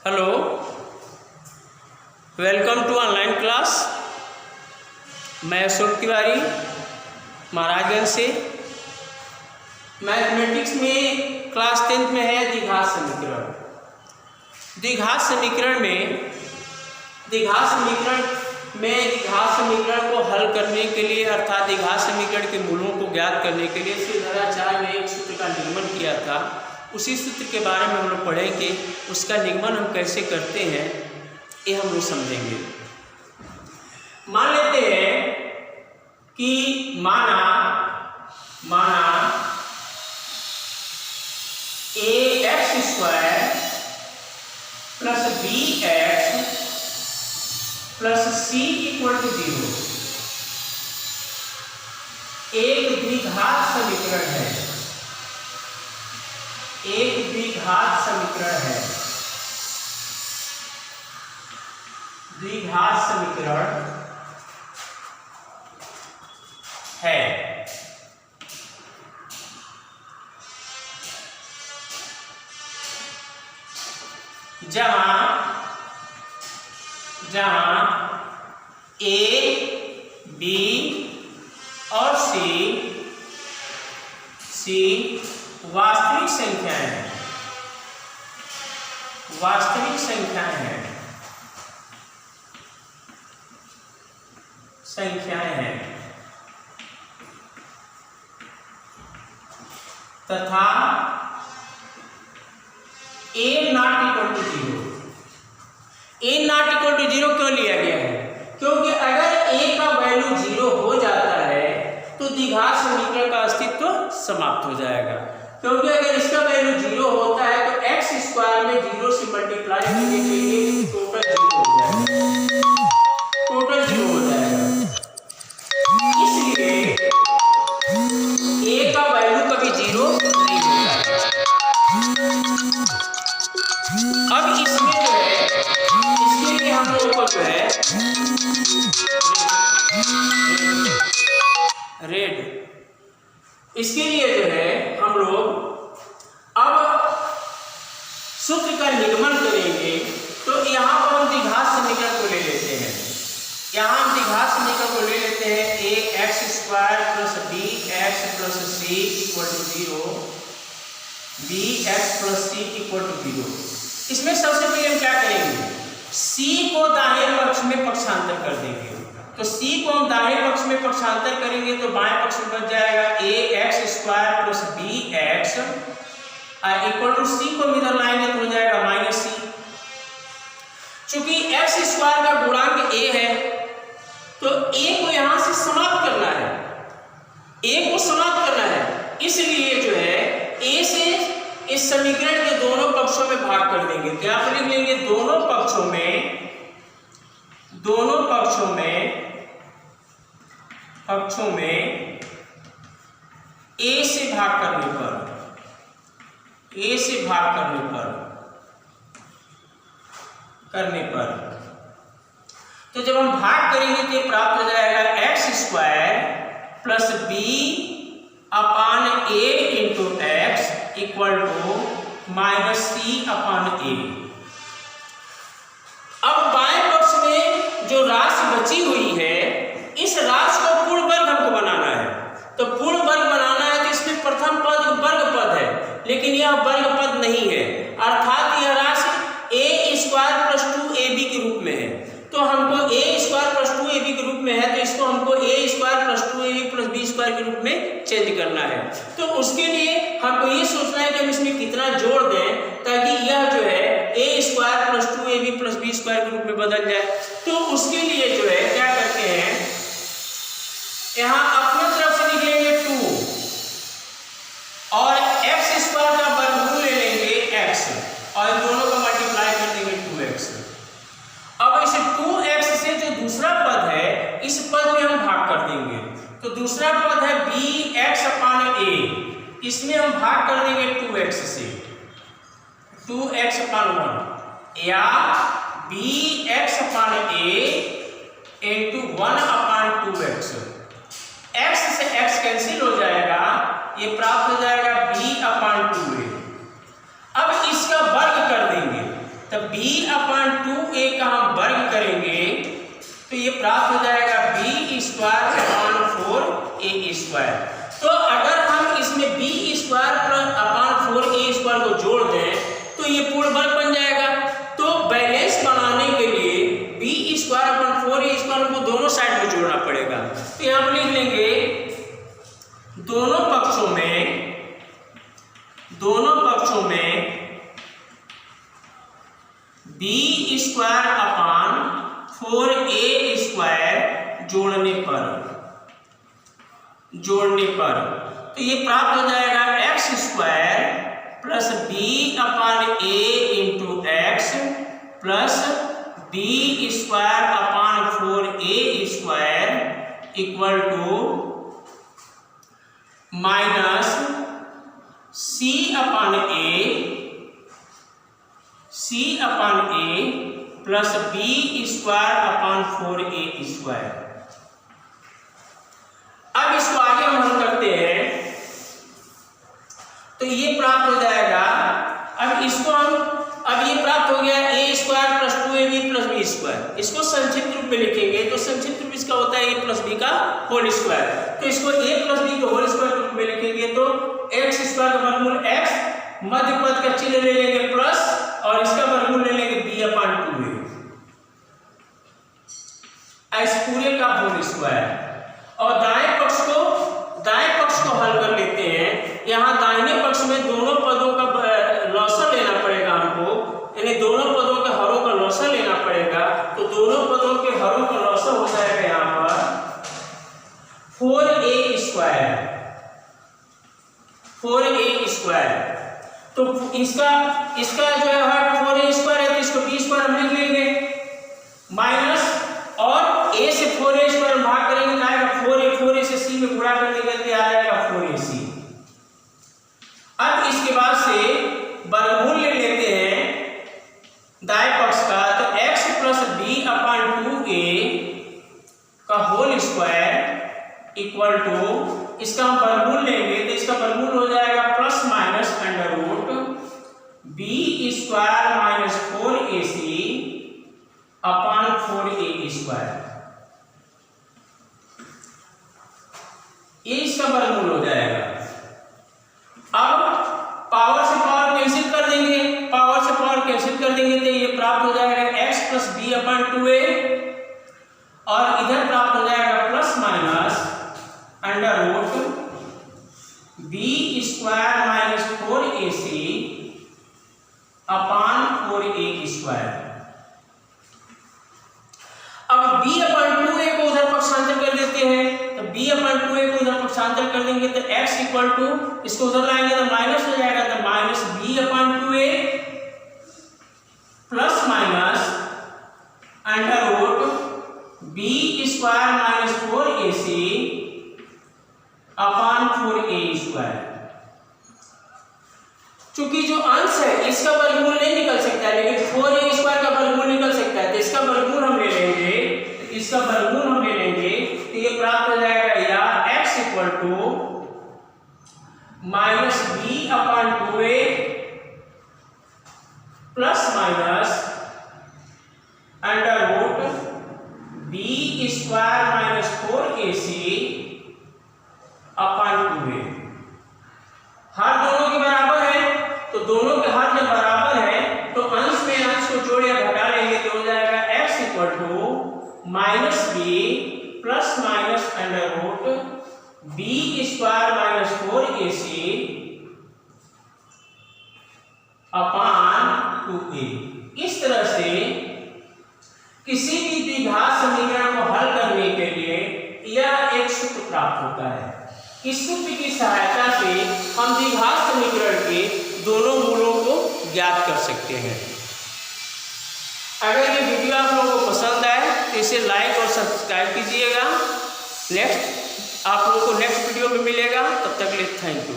Hello, welcome to online class. मैं अशोक तिवारी महाराजगंज से। Mathematics में क्लास 10th में है द्विघात समीकरण। द्विघात समीकरण को हल करने के लिए अर्थात द्विघात समीकरण के मूलों को ज्ञात करने के लिए श्रीधराचार्य ने एक सूत्र का निगमन किया था। उसी सूत्र के बारे में हम लोग पढ़ेंगे। उसका निगमन हम कैसे करते हैं ये हम लोग समझेंगे। मान लेते हैं कि माना ax² plus bx plus c equal to 0 एक द्विघात समीकरण है। एक द्विघात समीकरण है। द्विघात समीकरण है। जहां a, b और c वास्तविक संख्याएं हैं। तथा a not equal to 0। a not equal to 0 क्यों लिया गया है? क्योंकि अगर a का वैल्यू 0 हो जाता है तो द्विघात समीकरण का अस्तित्व समाप्त हो जाएगा। क्योंकि अगर इसका वैल्यू 0 होता है तो x² में 0 से मल्टीप्लाई करने के लिए टोटल 0 हो जाएगा। इसलिए a का वैल्यू कभी 0 नहीं होता है। अब इसमें जो है, इसके लिए हम लोगों को जो है इसके लिए जो है हम लोग अब सूत्र का निगमन करेंगे। तो यहाँ पर हम द्विघात समीकरण को ले लेते हैं। यहाँ हम द्विघात समीकरण को ले लेते हैं ax² plus bx plus c equal to 0। bx plus c equal to 0। इसमें सबसे पहले हम क्या करेंगे, c को दाहिने पक्ष में पक्षांतर कर देंगे। तो c को हम दाहिने पक्ष में पक्षांतर करेंगे तो बाएं पक्ष में बच जाएगा ax² plus bx equal to c को इधर लाएंगे तो हो जाएगा माइनस c। चूंकि x² का गुणांक a है तो a को यहां से समाप्त करना है। इसलिए जो है a से इस समीकरण के दोनों पक्षों में भाग कर देंगे। तो यहां पर लिख लेंगे दोनों पक्षों में a से भाग करने पर तो जब हम भाग करेंगे तो ये प्राप्त हो जाएगा x² plus b upon a into x equal to minus c upon a। अब बाएं पक्ष में जो राशि बची हुई है इस राशि को पूर्ण वर्ग हमको बनाना है। तो पूर्ण वर्ग बनाना है तो इसमें प्रथम पद वर्ग पद है, लेकिन यह वर्ग पद नहीं है। अर्थात यह राशि a² प्लस 2ab के रूप में है। तो हमको a² प्लस 2ab के रूप में है तो इसको हमको a² plus 2ab plus b² के रूप में चेंज करना है। तो उसके लिए हमको ये सोचना है कि हम इसमें कितना जोड़ दें ताकि यह जो है a² plus 2ab plus b² के रूप में बदल जाए। तो उसके लिए जो है क्या करते हैं, यहाँ अपने तरफ से लिख लेंगे 2 और x² का वर्गमूल ले लेंगे x और इन दोनों का मल्टीप्लाई कर देंगे 2x। अब इसे 2x से जो दूसरा पद है इस पद में हम भाग कर देंगे। तो दूसरा पद है bx अपान a, इसमें हम भाग कर देंगे 2x से, 2x अपान 1 या bx upon a into 1 upon 2x। x से x कैंसिल हो जाएगा, ये प्राप्त हो जाएगा b अपान 2a। अब इसका वर्ग कर देंगे तो b/2a का हम वर्ग करेंगे तो ये प्राप्त हो जाएगा b²/4a²। तो अगर हम इसमें b²/4a² को जोड़ दें तो ये पूर्ण वर्ग बन जाएगा। तो बैलेंस बनाने के लिए b²/4a² को दोनों साइड में जोड़ना पड़ेगा। तो यहाँ पर लिख लेंगे दोनों पक्षों में b²/4a² जोड़ने पर तो ये प्राप्त हो जाएगा x² plus b/a x plus b²/4a² equal to minus c/a plus b²/4a²। अब इसको आगे हम हल करते हैं तो ये प्राप्त हो जाएगा। अब इसको अब ये प्राप्त हो गया a² plus 2ab plus b²। इसको संक्षिप्त रूप में लिखेंगे तो संक्षिप्त रूप इसका होता है a प्लस b का होल स्क्वायर। तो इसको a प्लस b का होल स्क्वायर रूप में लिखेंगे तो x² का वर्गमूल x, मध्य पद का चिन्ह ले लेंगे प्लस और इसका वर्गमूल ले लेंगे b/2a, इस पूरे का होल स्क्वायर। और दाएं पक्ष को हल कर लेते हैं। यहाँ दाहिने पक्ष में दोनों पदों का लॉसर लेना पड़ेगा हमको, यानी दोनों पदों के हरों का लॉसर लेना पड़ेगा। तो दोनों पदों के हरों का लॉसर हो जाएगा यहाँ पर 4a²। तो इसका जो है 4a² है तो इसको b² हम लिख लेंगे माइनस और a से 4a² हम भाग करेंगे तो आएगा 4a से c में गुणा करने के लिए आ जाएगा 4ac। अब इसके बाद से वर्गमूल ले लेते हैं दाएं पक्ष का तो x प्लस b/2a का होल स्क्वायर इक्वल टू इसका हम वर्गमूल लेंगे तो इसका वर्गमूल हो जाएगा plus minus under root b² minus 4ac upon 4a²। ये इसका वर्गमूल हो जाएगा। अब पावर से पावर कैंसिल कर देंगे तो ये प्राप्त हो जाएगा x प्लस b/2a और इधर प्राप्त हो जाएगा plus minus under root b² minus 4ac upon 4a²। अब b/2a को उधर पक्षांतर कर देते हैं तो b/2a को उधर पक्षांतर कर देंगे तो x इक्वल टू इसको उधर लाएंगे तो माइनस हो जाएगा तो minus b/2a plus minus under root b² minus 4ac upon 4a²। चूंकि जो अंश है इसका वर्गमूल नहीं निकल सकता है लेकिन 4a² का वर्गमूल निकल सकता है तो इसका वर्गमूल हम ले लेंगे तो ये प्राप्त हो जाएगा या x equal to minus b/2a plus minus under root b² minus 4ac upon 2a। हर दोनों के बराबर है तो दोनों के हर जब बराबर है तो अंश में अंश को जोड़ या घटा लेंगे तो हो जाएगा x equal to minus b plus minus under root b² minus 4ac upon 2a। इस तरह से किसी भी द्विघात समीकरण को हल करने के लिए यह एक सूत्र प्राप्त होता है। इस सूत्र की सहायता से हम द्विघात समीकरण के दोनों मूलों को ज्ञात कर सकते हैं। अगर ये वीडियो आप लोगों को पसंद आए तो इसे लाइक और सब्सक्राइब कीजिएगा। आप लोगों को नेक्स्ट वीडियो में मिलेगा, तब तक के लिए थैंक यू।